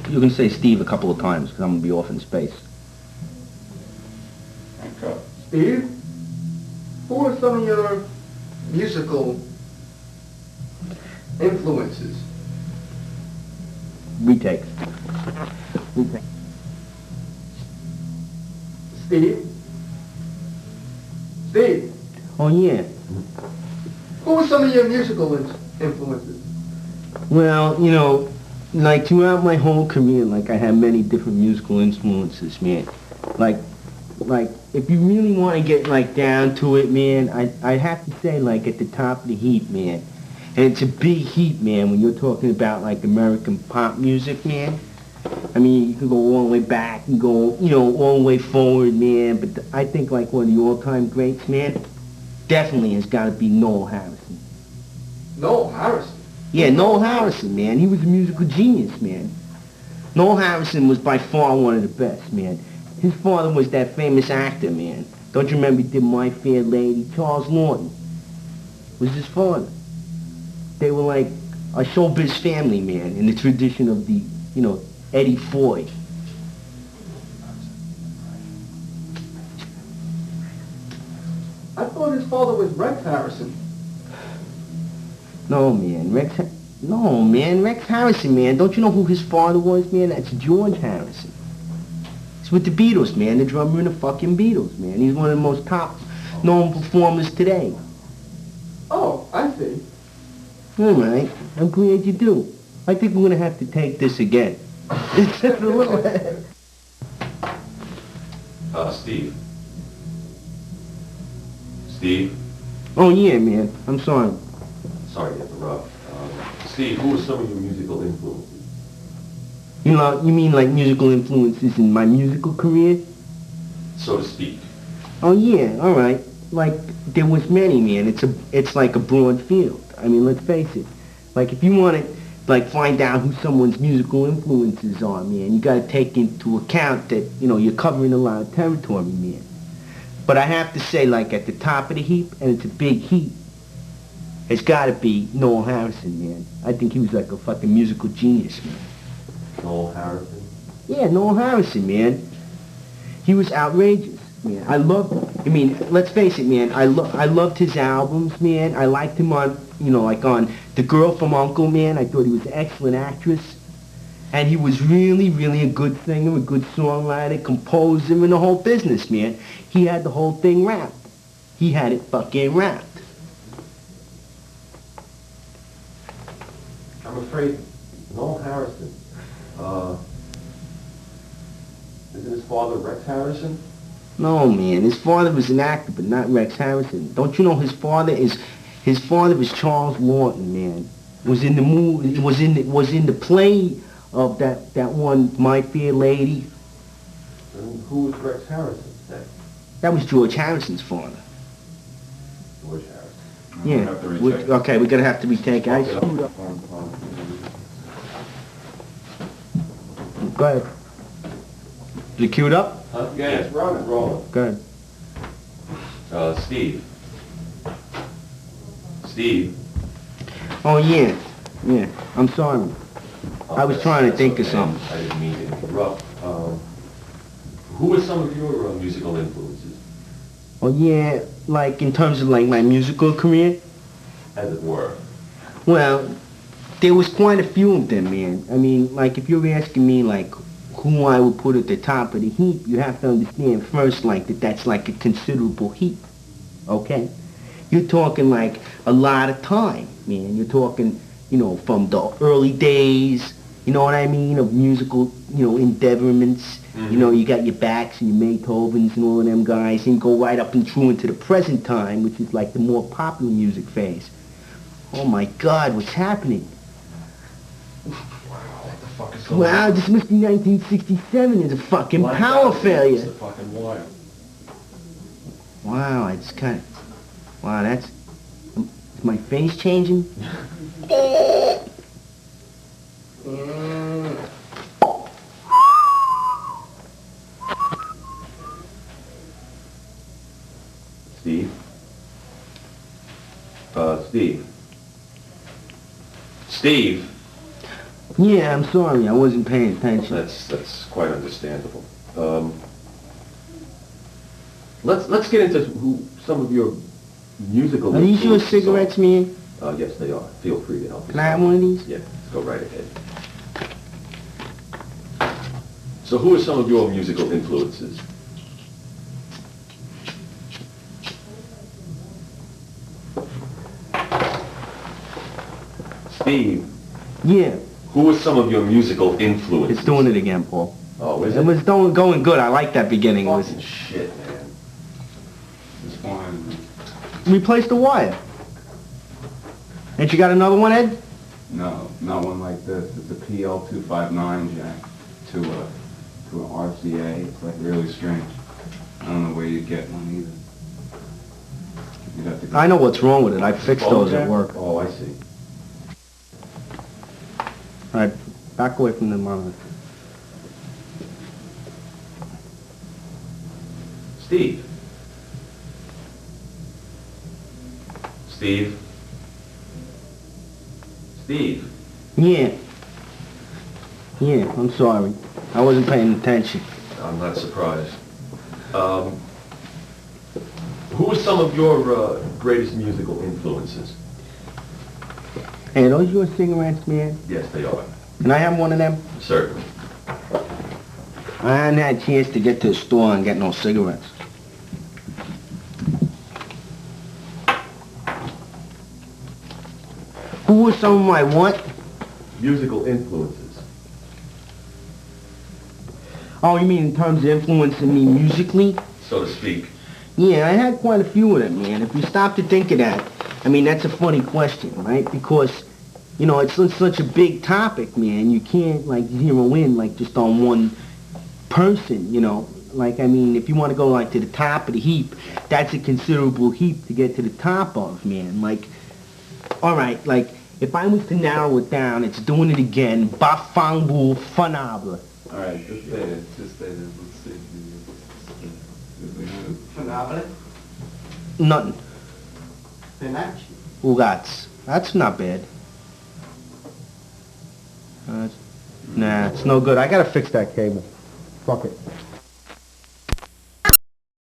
You can say Steve a couple of times, because I'm going to be off in space. Okay. Steve, who are some of your musical influences? Retake. Steve? Steve, Oh, yeah. who are some of your musical influences? Well, you know, like throughout my whole career, like I had many different musical influences, man. Like if you really want to get like down to it, man, I have to say like at the top of the heap, man. And it's a big heap, man, when you're talking about like American pop music, man. I mean, you can go all the way back and go, you know, all the way forward, man. But I think like one of the all-time greats, man, definitely has got to be Noel Harrison. Noel Harrison? Yeah, Noel Harrison, man. He was a musical genius, man. Noel Harrison was by far one of the best, man. His father was that famous actor, man. Don't you remember he did My Fair Lady? Charles Lawton was his father. They were like a showbiz family, man, in the tradition of the, you know, Eddie Foy. I thought his father was Rex Harrison. No, man, Rex Harrison, man. Don't you know who his father was, man? That's George Harrison. He's with the Beatles, man, the drummer in the fucking Beatles, man. He's one of the most top known performers today. Oh, I see. All right, I'm glad you do. I think we're gonna have to take this again. It's just a little... Steve. Steve? Oh, yeah, man. I'm sorry. Sorry to interrupt. Steve, who are some of your musical influences? You know, you mean like musical influences in my musical career? So to speak. Oh, yeah, all right. Like, there was many, man. It's like a broad field. I mean, let's face it. Like, if you want to, like, find out who someone's musical influences are, man, you got to take into account that, you know, you're covering a lot of territory, man. But I have to say, like, at the top of the heap, and it's a big heap, it's got to be Noel Harrison, man. I think he was like a fucking musical genius, man. Noel Harrison? Yeah, Noel Harrison, man. He was outrageous, man. I mean, let's face it, man. I loved his albums, man. I liked him on, you know, like on The Girl from U.N.C.L.E., man. I thought he was an excellent actress. And he was really, really a good singer, a good songwriter, composer, and the whole business, man. He had the whole thing wrapped. He had it fucking wrapped. I'm afraid Noel Harrison. Isn't his father Rex Harrison? No, man. His father was an actor, but not Rex Harrison. Don't you know his father is Charles Lawton, man. Was in the movie, was in the play of that one My Fair Lady. And who was Rex Harrison? That was George Harrison's father. George Harrison. Yeah. Okay, we're gonna have to retake. I screwed up. Go ahead. You queued up? Huh? Yeah, it's rolling. Go ahead. Steve. Steve. Oh, yeah. Yeah. I'm sorry. I was trying to think of something. I didn't mean to interrupt. Who are some of your musical influences? Oh, yeah. Like, in terms of, like, my musical career? As it were. Well, there was quite a few of them, man. I mean, like, if you're asking me, like, who I would put at the top of the heap, you have to understand first, like, that's, like, a considerable heap. Okay? You're talking, like, a lot of time, man. You're talking, you know, from the early days, you know what I mean, of musical, you know, endeavorments. Mm-hmm. You know, you got your Bachs and your Beethovens and all of them guys, and you go right up and through into the present time, which is, like, the more popular music phase. Oh, my God, what's happening? Wow, this must be 1967. It's a fucking power failure. It's a fucking wire. Wow, I just kind of... Wow, that's... Is my face changing? Steve? Steve? Steve? Yeah, I'm sorry, I wasn't paying attention. That's quite understandable. Let's get into some of your musical Are these your influences. cigarettes, man? Yes, they are. Feel free to help. Can I have one of these? Yeah, go right ahead. So who are some of your musical influences? Steve, Yeah, who are some of your musical influences? it's doing it again, Paul. Oh, is It it? was going good, I like that beginning. It was, Fucking shit, man. It's fine. replace the wire. Ain't you got another one, Ed? No, not one like this. It's a PL259 jack to an RCA. It's like really strange. I don't know where you'd get one either. You'd have to go. I know what's wrong with it, I fixed those at jack? work. Oh, I see. Alright, back away from the monitor. Steve. Steve. Steve. Yeah. Yeah, I'm sorry. I wasn't paying attention. I'm not surprised. Who are some of your greatest musical influences? Hey, are those your cigarettes, man? Yes, they are. Can I have one of them? Certainly. I hadn't had a chance to get to the store and get no cigarettes. Who were some of my what? Musical influences. Oh, you mean in terms of influencing me musically? So to speak. Yeah, I had quite a few of them, man. If you stop to think of that, I mean, that's a funny question, right? Because, you know, it's such a big topic, man. You can't, like, zero in, like, just on one person, you know? Like, I mean, if you want to go, like, to the top of the heap, that's a considerable heap to get to the top of, man. Like, all right, like, if I was to narrow it down, it's doing it again, Bafangbu Fanable. Alright, just say it. Just say it. Let's see. Phenomenal. Nothing. Spinach. Ugats. That's not bad. Nah, it's no good. I gotta fix that cable. Fuck it.